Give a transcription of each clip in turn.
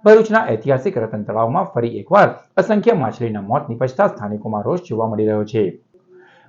ભરૂચના ઐતિહાસિક રતન તળાવમાં ફરી એકવાર અસંખ્ય માછલીના મોત નિપજતા સ્થાનિકોમાં રોષ જોવા મળી રહ્યો છે।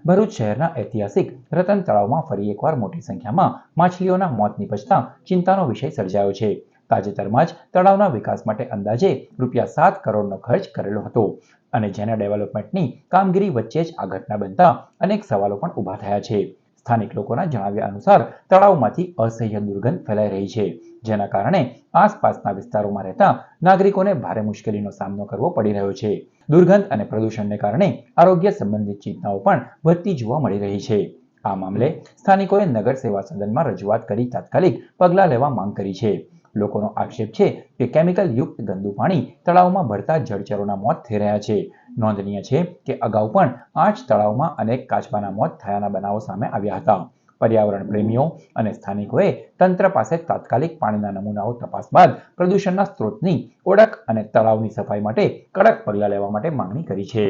ભરૂચ શહેરના ઐતિહાસિક રતન તળાવમાં ફરી એકવાર મોટી સંખ્યામાં માછલીઓના મોત નિપજતા ચિંતાનો વિષય સર્જાયો છે। તાજેતરમાં જ તળાવના વિકાસ માટે અંદાજે ₹7 કરોડનો ખર્ચ કરેલો હતો અને જેના ડેવલપમેન્ટની કામગીરી વચ્ચે જ આ ઘટના બનતા અનેક સવાલો પણ ઊભા થયા છે। સ્થાનિક લોકોના જણાવ્યા અનુસાર તળાવમાંથી અસહ્ય દુર્ગંધ ફેલાઈ રહી છે, જેના કારણે આસપાસના વિસ્તારોમાં રહેતા નાગરિકોને ભારે મુશ્કેલીનો સામનો કરવો પડી રહ્યો છે। દુર્ગંધ અને પ્રદૂષણને કારણે આરોગ્ય સંબંધિત ચિંતાઓ પણ વધતી જોવા મળી રહી છે। આ મામલે સ્થાનિકોએ નગર સેવા સદનમાં રજૂઆત કરી તાત્કાલિક પગલાં લેવા માંગ કરી છે। લોકોનો આક્ષેપ છે કે કેમિકલ યુક્ત ગંદુ પાણી તળાવમાં ભળતા જળચરોના મોત થઈ રહ્યા છે। નોંધનીય છે કે અગાઉ પણ આ જ તળાવમાં અનેક કાચબાના મોત થયાના બનાવો સામે આવ્યા હતા। પર્યાવરણ પ્રેમીઓ અને સ્થાનિકોએ તંત્ર પાસે તાત્કાલિક પાણીના નમૂનાઓ તપાસ બાદ પ્રદૂષણના સ્ત્રોતની ઓળખ અને તળાવની સફાઈ માટે કડક પગલાં લેવા માટે માંગણી કરી છે।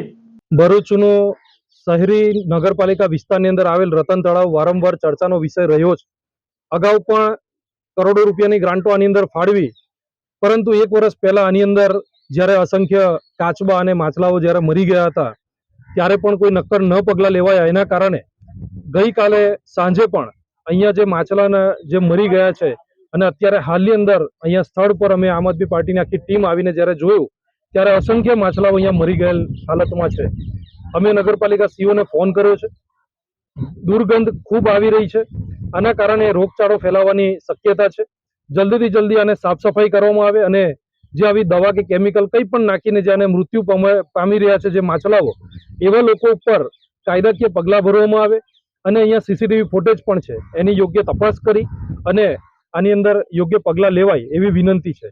ભરૂચનો શહેરી નગરપાલિકા વિસ્તારની અંદર આવેલ રતન તળાવ વારંવાર ચર્ચાનો વિષય રહ્યો છે। અગાઉ પણ કરોડો રૂપિયાની ગ્રાન્ટો આની અંદર ફાળવી, પરંતુ 1 વર્ષ પહેલા આની અંદર જ્યારે અસંખ્ય કાચબા અને માછલાઓ જ્યારે મરી ગયા હતા ત્યારે પણ કોઈ નક્કર ન પગલાં લેવાયા। એના કારણે ગઈકાલે સાંજે પણ અહીંયા જે માછલાના જે મરી ગયા છે અને અત્યારે હાલની અંદર અહીંયા સ્થળ પર અમે આમ આદમી પાર્ટીની આખી ટીમ આવીને જ્યારે જોયું ત્યારે અસંખ્ય માછલાઓ અહીંયા મરી ગયેલ હાલતમાં છે। અમે નગરપાલિકા સીઓને ફોન કર્યો છે। દુર્ગંધ ખૂબ આવી રહી છે, આના કારણે રોગચાળો ફેલાવાની શક્યતા છે। જલ્દીથી જલ્દી આને સાફ સફાઈ કરવામાં આવે અને જે આવી દવા કે કેમિકલ કંઈ પણ નાખીને જેને મૃત્યુ પામી રહ્યા છે જે માછલાઓ, એવા લોકો ઉપર કાયદાકીય પગલાં ભરવામાં આવે અને અહીંયા સીસીટીવી ફૂટેજ પણ છે, એની યોગ્ય તપાસ કરી અને આની અંદર યોગ્ય પગલાં લેવાય એવી વિનંતી છે।